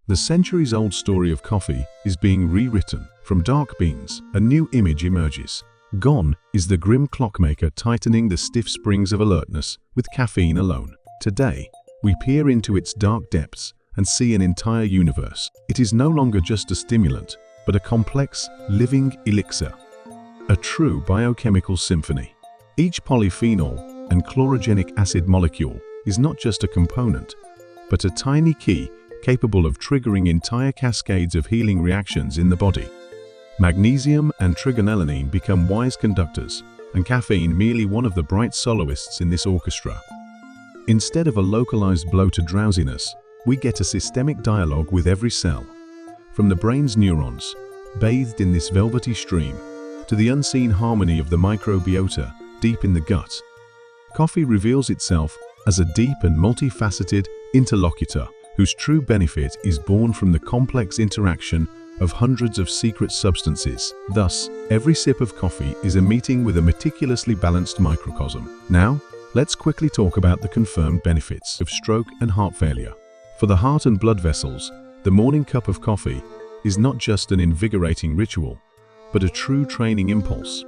The centuries-old story of coffee is being rewritten. From dark beans, a new image emerges. Gone is the grim clockmaker tightening the stiff springs of alertness with caffeine alone. Today, we peer into its dark depths and see an entire universe. It is no longer just a stimulant, but a complex, living elixir. A true biochemical symphony. Each polyphenol and chlorogenic acid molecule is not just a component, but a tiny key capable of triggering entire cascades of healing reactions in the body. Magnesium and trigonellanine become wise conductors, and caffeine merely one of the bright soloists in this orchestra. Instead of a localized blow to drowsiness, we get a systemic dialogue with every cell. From the brain's neurons, bathed in this velvety stream, to the unseen harmony of the microbiota deep in the gut, coffee reveals itself as a deep and multifaceted interlocutor whose true benefit is born from the complex interaction of hundreds of secret substances. Thus, every sip of coffee is a meeting with a meticulously balanced microcosm. Now, let's quickly talk about the confirmed benefits of stroke and heart failure. For the heart and blood vessels, the morning cup of coffee is not just an invigorating ritual, but a true training impulse.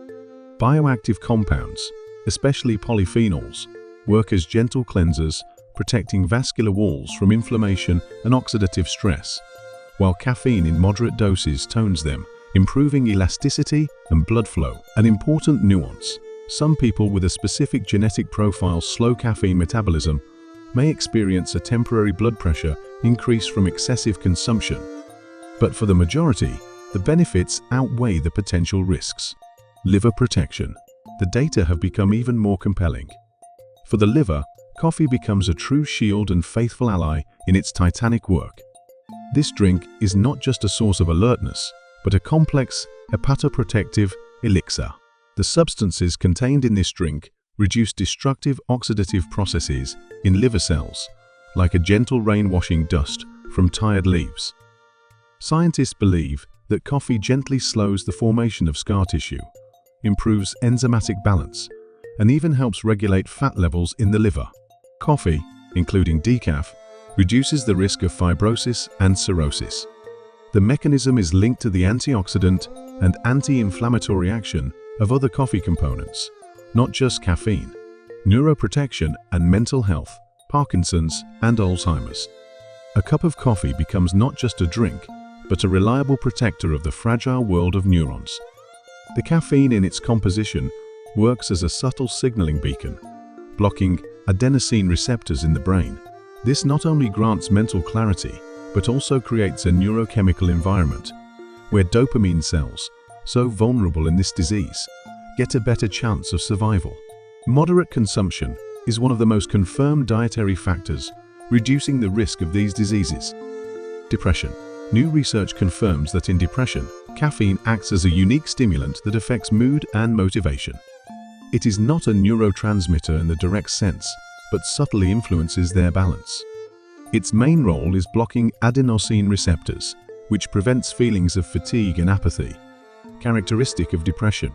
Bioactive compounds, especially polyphenols, work as gentle cleansers, protecting vascular walls from inflammation and oxidative stress, while caffeine in moderate doses tones them, improving elasticity and blood flow. An important nuance: some people with a specific genetic profile, slow caffeine metabolism, may experience a temporary blood pressure increase from excessive consumption. But for the majority, the benefits outweigh the potential risks. Liver protection. The data have become even more compelling. For the liver, coffee becomes a true shield and faithful ally in its titanic work. This drink is not just a source of alertness, but a complex, hepatoprotective elixir. The substances contained in this drink reduce destructive oxidative processes in liver cells, like a gentle rain washing dust from tired leaves. Scientists believe that coffee gently slows the formation of scar tissue, improves enzymatic balance, and even helps regulate fat levels in the liver. Coffee, including decaf, reduces the risk of fibrosis and cirrhosis. The mechanism is linked to the antioxidant and anti-inflammatory action of other coffee components, not just caffeine. Neuroprotection and mental health, Parkinson's and Alzheimer's. A cup of coffee becomes not just a drink, but a reliable protector of the fragile world of neurons. The caffeine in its composition works as a subtle signaling beacon, blocking adenosine receptors in the brain. This not only grants mental clarity, but also creates a neurochemical environment where dopamine cells, so vulnerable in this disease, get a better chance of survival. Moderate consumption is one of the most confirmed dietary factors reducing the risk of these diseases. Depression. New research confirms that in depression, caffeine acts as a unique stimulant that affects mood and motivation. It is not a neurotransmitter in the direct sense, but subtly influences their balance. Its main role is blocking adenosine receptors, which prevents feelings of fatigue and apathy, characteristic of depression.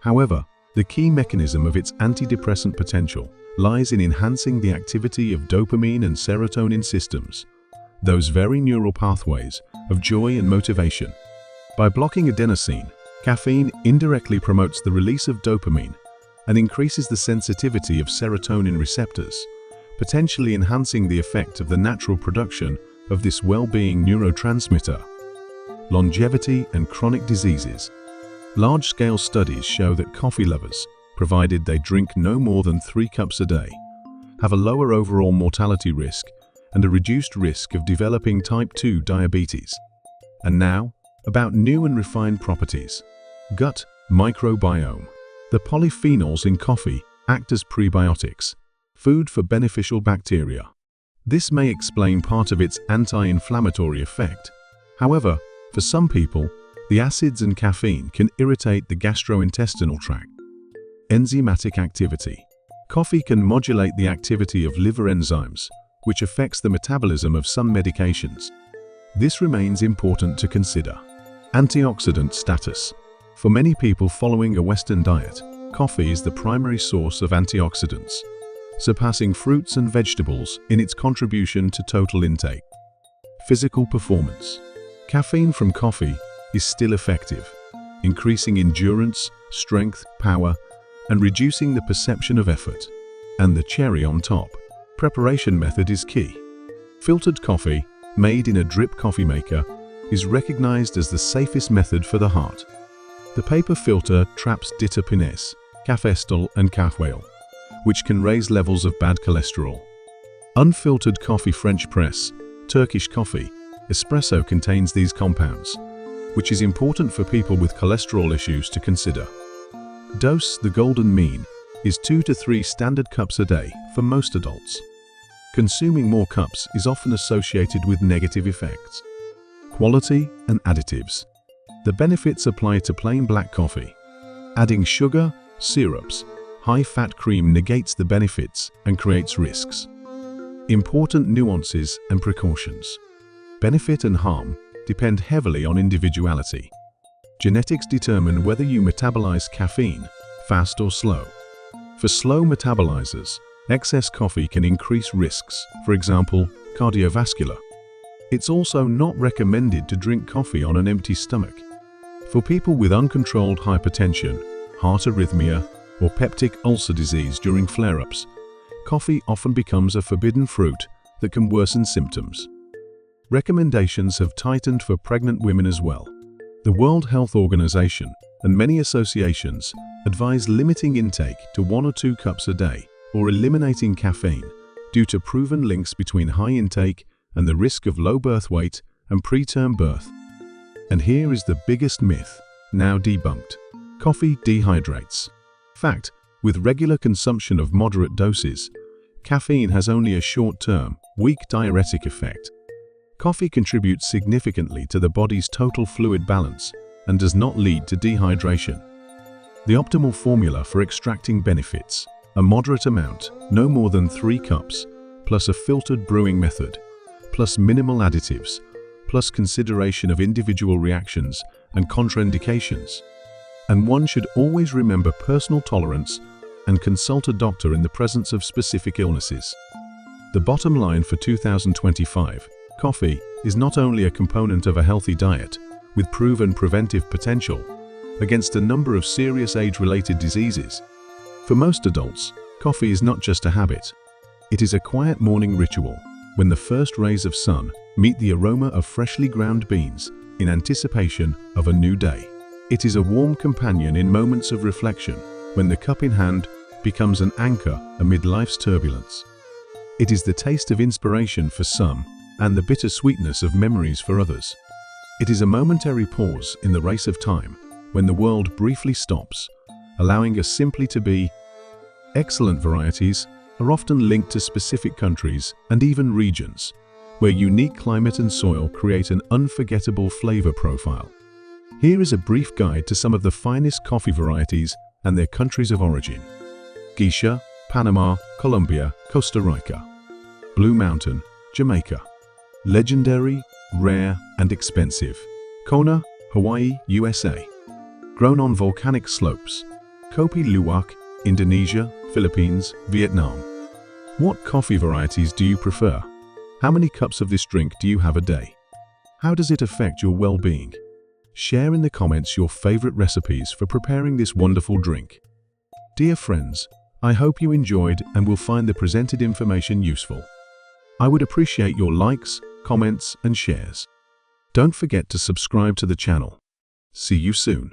However, the key mechanism of its antidepressant potential lies in enhancing the activity of dopamine and serotonin systems, those very neural pathways of joy and motivation. By blocking adenosine, caffeine indirectly promotes the release of dopamine and increases the sensitivity of serotonin receptors, potentially enhancing the effect of the natural production of this well-being neurotransmitter. Longevity and chronic diseases. Large-scale studies show that coffee lovers, provided they drink no more than 3 cups a day, have a lower overall mortality risk and a reduced risk of developing type 2 diabetes. And now, about new and refined properties. Gut microbiome. The polyphenols in coffee act as prebiotics, food for beneficial bacteria. This may explain part of its anti-inflammatory effect. However, for some people, the acids and caffeine can irritate the gastrointestinal tract. Enzymatic activity. Coffee can modulate the activity of liver enzymes, which affects the metabolism of some medications. This remains important to consider. Antioxidant status. For many people following a Western diet, coffee is the primary source of antioxidants, surpassing fruits and vegetables in its contribution to total intake. Physical performance. Caffeine from coffee is still effective, increasing endurance, strength, power, and reducing the perception of effort. And the cherry on top, preparation method is key. Filtered coffee, made in a drip coffee maker, is recognized as the safest method for the heart. The paper filter traps diterpenes, cafestol and caffeol, which can raise levels of bad cholesterol. Unfiltered coffee French press, Turkish coffee, espresso contains these compounds, which is important for people with cholesterol issues to consider. Dose, the golden mean, is 2 to 3 standard cups a day for most adults. Consuming more cups is often associated with negative effects. Quality and additives. The benefits apply to plain black coffee. Adding sugar, syrups, high-fat cream negates the benefits and creates risks. Important nuances and precautions. Benefit and harm depend heavily on individuality. Genetics determine whether you metabolize caffeine fast or slow. For slow metabolizers, excess coffee can increase risks, for example, cardiovascular. It's also not recommended to drink coffee on an empty stomach. For people with uncontrolled hypertension, heart arrhythmia, or peptic ulcer disease during flare-ups, coffee often becomes a forbidden fruit that can worsen symptoms. Recommendations have tightened for pregnant women as well. The World Health Organization and many associations advise limiting intake to 1 or 2 cups a day or eliminating caffeine due to proven links between high intake and the risk of low birth weight and preterm birth. And here is the biggest myth, now debunked. Coffee dehydrates. Fact, with regular consumption of moderate doses, caffeine has only a short-term, weak diuretic effect. Coffee contributes significantly to the body's total fluid balance and does not lead to dehydration. The optimal formula for extracting benefits: a moderate amount, no more than 3 cups, plus a filtered brewing method, plus minimal additives, plus consideration of individual reactions and contraindications. And one should always remember personal tolerance and consult a doctor in the presence of specific illnesses. The bottom line for 2025, coffee is not only a component of a healthy diet with proven preventive potential against a number of serious age-related diseases. For most adults, coffee is not just a habit. It is a quiet morning ritual when the first rays of sun meet the aroma of freshly ground beans in anticipation of a new day. It is a warm companion in moments of reflection when the cup in hand becomes an anchor amid life's turbulence. It is the taste of inspiration for some and the bittersweetness of memories for others. It is a momentary pause in the race of time when the world briefly stops, allowing us simply to be. Excellent varieties are often linked to specific countries and even regions, where unique climate and soil create an unforgettable flavor profile. Here is a brief guide to some of the finest coffee varieties and their countries of origin. Geisha, Panama, Colombia, Costa Rica. Blue Mountain, Jamaica. Legendary, rare, and expensive. Kona, Hawaii, USA. Grown on volcanic slopes. Kopi Luwak, Indonesia, Philippines, Vietnam. What coffee varieties do you prefer? How many cups of this drink do you have a day? How does it affect your well-being? Share in the comments your favorite recipes for preparing this wonderful drink. Dear friends, I hope you enjoyed and will find the presented information useful. I would appreciate your likes, comments, and shares. Don't forget to subscribe to the channel. See you soon.